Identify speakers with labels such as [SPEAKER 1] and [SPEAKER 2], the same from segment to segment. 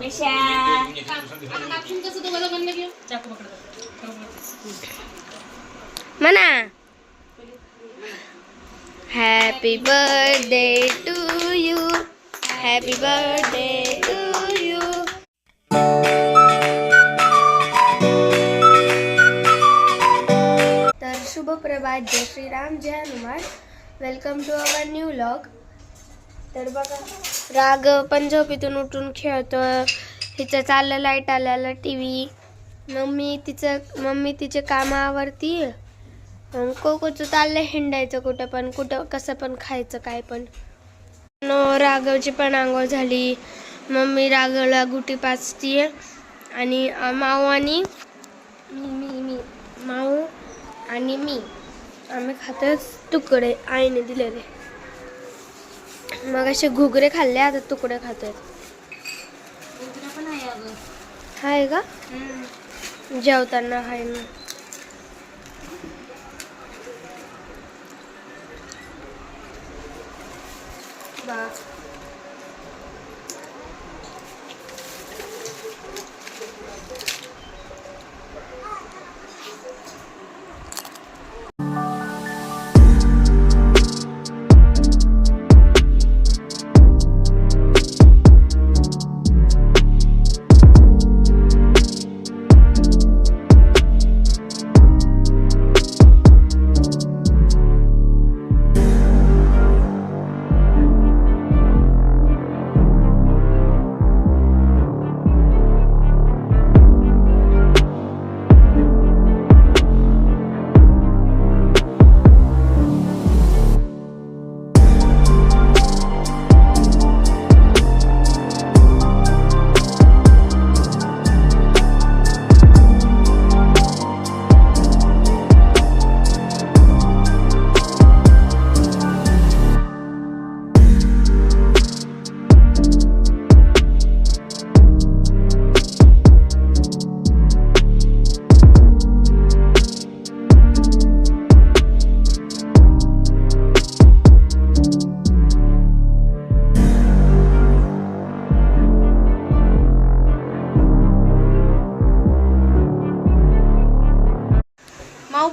[SPEAKER 1] गणेशा
[SPEAKER 2] म्हणा happy birthday to you, happy birthday to you. तर शुभ प्रभात, जय श्रीराम, जय Hanuman. Welcome to our new vlog. तर बघा राग पण झोपेतून उठून खेळतो. हिचं चाललं लाईट आल्याला टी व्ही. मम्मी तिचे कामावरती. कोकोचं चाललं हिंडायचं कुठं कसं पण खायचं काय पण. राघवची पण आंघोळ झाली. मम्मी राघवला गुटी पाचतीये आणि माऊ आणि माऊ आणि मी आम्ही खातो तुकडे आईने दिलेले. मग असे घुगरे खाल्ले, आता तुकडे खातोय. हाय का जेवताना हाय ना.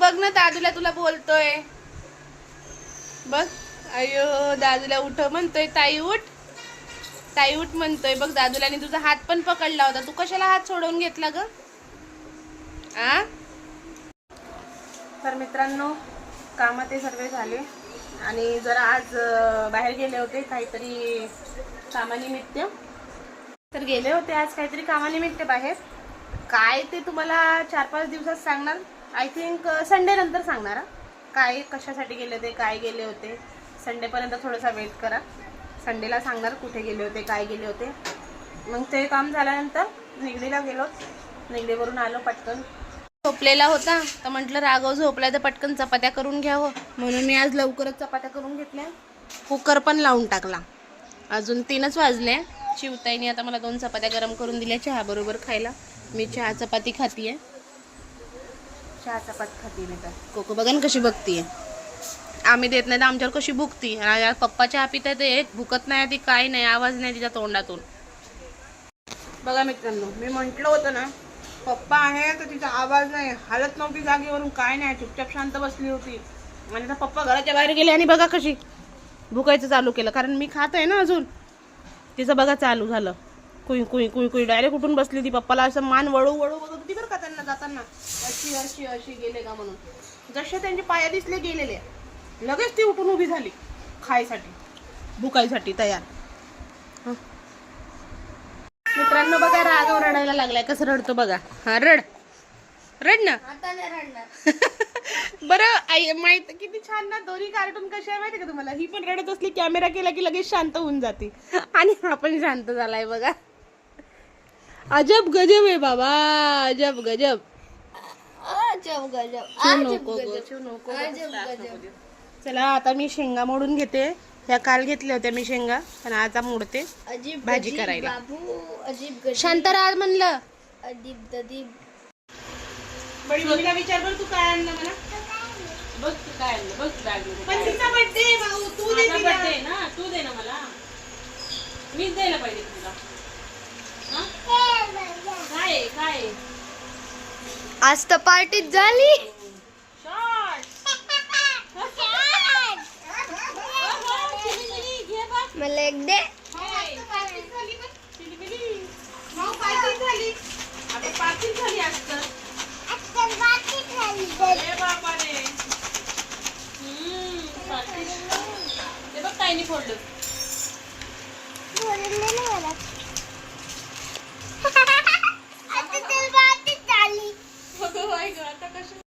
[SPEAKER 3] बघ ना दादूला तुला बोलतोय बघ. अयो दादूला उठ म्हणतोय. ताई उठ म्हणतोय बघ दादूला. आणि तुझा हात पण पकडला होता. तू कशाला हात सोडवून घेतला ग? तर मित्रांनो कामात ते सर्व झाले आणि जरा आज बाहेर गेले होते काहीतरी कामानिमित्त. तर गेले होते आज काहीतरी कामानिमित्त बाहेर. काय ते तुम्हाला 4-5 दिवसात सांगणार. आय थिंक संडे नंतर सांगणार. काय कशासाठी गेले होते, काय गेले होते. संडेपर्यंत थोडासा वेट करा. संडेला सांगणार कुठे गेले होते, काय गेले होते. मग ते काम झाल्यानंतर निगडीला गेलो. निगडीवरून आलो पटकन. झोपलेला होता तर म्हटलं राघव झोपला तर पटकन चपात्या करून घ्यावं म्हणून मी आज लवकरच चपात्या करून घेतल्या. कुकर पण लावून टाकला. अजून 3च वाजले. शिवताईने आता मला 2 चपात्या गरम करून दिल्या चहा बरोबर खायला. मी चहा चपाती खातीये. चहा चपाती खाती मी तर. कोको बघा ना कशी बघतीये. आम्ही देत नाही तर आमच्यावर कशी भुकती. पप्पा चहा पितात एक भुकत नाही ती, काय नाही, आवाज नाही तिच्या तोंडातून. बघा मित्रांनो मी म्हटलं होतं ना पप्पा आहे तर तिचा आवाज नाही, हालत नव्हती जागेवरून, काय नाही, चुपचाप शांत बसली होती. आणि आता पप्पा घराच्या बाहेर गेले आणि बघा कशी भुकायचं चालू केलं. कारण मी खात आहे ना अजून. तिचं बघा चालू झालं. कुई कुई कुई कुई डायरेक्ट उठून बसली ती. पप्पाला असं मान वळू वळू बघत होती बरं का त्यांना जाताना. अशी अशी अशी गेले का म्हणून. जसे त्यांचे पाया दिसले गेलेले लगेच ती उठून उभी झाली खायसाठी, भुकायसाठी तयार. मित्रांनो बघा राघव रडायला लागलाय. कसं रडतो बघा. हा रड ना. बरं आई माहित किती छान ना. दोन्ही कार्टून कसे आहे माहिती का तुम्हाला. ही पण रडत असली कॅमेरा केला की लगेच शांत होऊन जाते आणि हा पण शांत झालाय बघा. अजब गजब आहे बाबा. अजब गजब. चला आता मी शेंगा मोडून घेते. ह्या काल घेतल्या होत्या मी शेंगा पण आता मोडते भाजी करायला. शांत राहा म्हणलं. बडी मम्मीला विचार बरं तू काय आणलं मला. बघ तू काय आणलं. बघ पण तिचा बर्थडे भाऊ तू दे. बर्थडे ना तू दे ना मला. मीच द्यायला पाहिजे तुला.
[SPEAKER 2] आज तर पार्टीच झाली. मला एक दे.
[SPEAKER 3] फोडलं आता कसं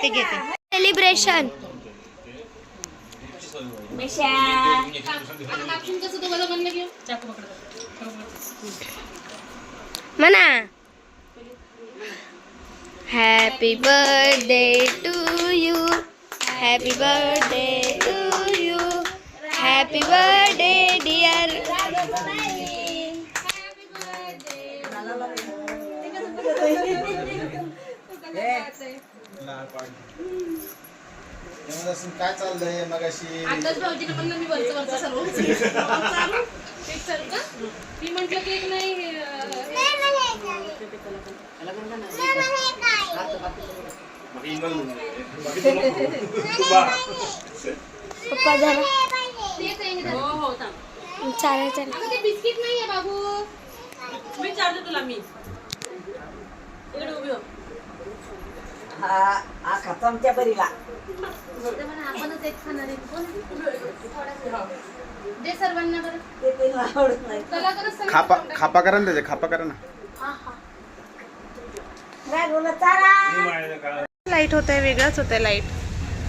[SPEAKER 2] घेते सेलिब्रेशन. म्हणा happy birthday to you, happy birthday to you, happy birthday dear.
[SPEAKER 1] काय चाललंय मगाशी?
[SPEAKER 3] आताच भाऊजीने म्हणलं मी वरचं सर्व केक चालू का? मी म्हटलं केक नाही
[SPEAKER 2] पप्पा झाला.
[SPEAKER 3] हो
[SPEAKER 2] चालेल चालेल.
[SPEAKER 3] ते बिस्किट नाहीये बाबू. मी चालतो तुला. मी इकडे उभी हो.
[SPEAKER 4] चमच्या बरीला
[SPEAKER 3] आपणच एक खाणार आहे. दे सर्वांना बरं.
[SPEAKER 4] आवडत नाही.
[SPEAKER 3] कलाकारच सांग.
[SPEAKER 1] खापा करा ना, त्याचे खापा करा ना.
[SPEAKER 3] लाईट होत आहे, वेगळंच होत आहे लाईट.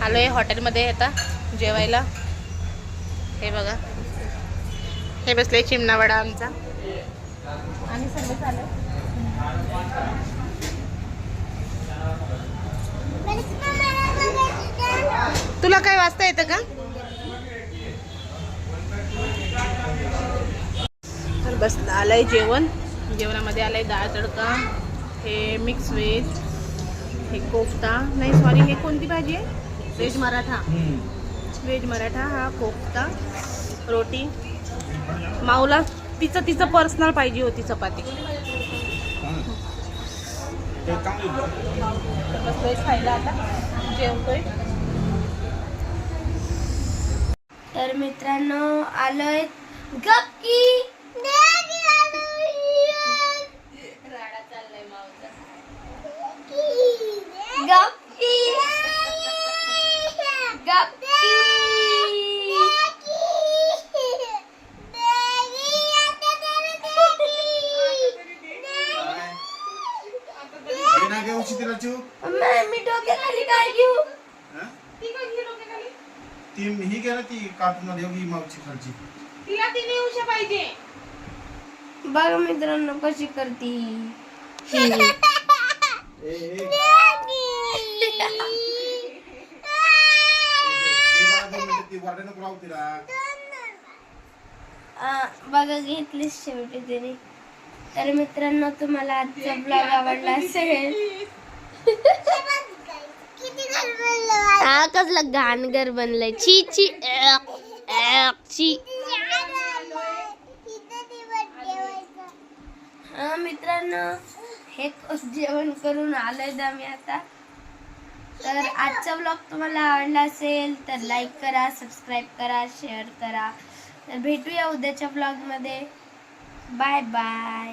[SPEAKER 3] आलोय हॉटेलमध्ये आता जेवायला. हे बघा, हे बसले चिमणावडा आमचा. आणि सर्व चालू. तुला काय वाचता येतं का? तर बस आलंय जेवण. जेवणामध्ये आलंय डाळ तडका, हे मिक्स व्हेज, हे कोफ्ता नाही सॉरी हे कोणती भाजी आहे? व्हेज मराठा. व्हेज मराठा हा कोफ्ता, रोटी. माऊला तिचं पर्सनल पाहिजे होती चपाती. तर बसलोय खायला आता, जेवतोय.
[SPEAKER 2] तर मित्रांनो आलोय गप्पी.
[SPEAKER 3] राडा चाललाय माऊचा.
[SPEAKER 2] गप्पी गप्पी.
[SPEAKER 1] तिला चिव
[SPEAKER 2] मी डोक्याखाली काय घेऊ?
[SPEAKER 1] ती ही घे ना, ती कार्टून मध्ये ही मागची खालची.
[SPEAKER 3] तिला ती नेऊशा पाहिजे.
[SPEAKER 2] बघा मित्रांनो कशी करती. बघा घेतलीच शेवटी तिने. तर मित्रांनो तुम्हाला आजचा ब्लॉग आवडला असेल. हा कसला घाण घर बनलंय. छी छी छी. हा मित्रांनो हे जेवण करून आलोय आम्ही आता. तर आजचा ब्लॉग तुम्हाला आवडला असेल तर लाईक करा, सबस्क्राईब करा, शेअर करा. तर भेटूया उद्याच्या ब्लॉग मध्ये. Bye bye.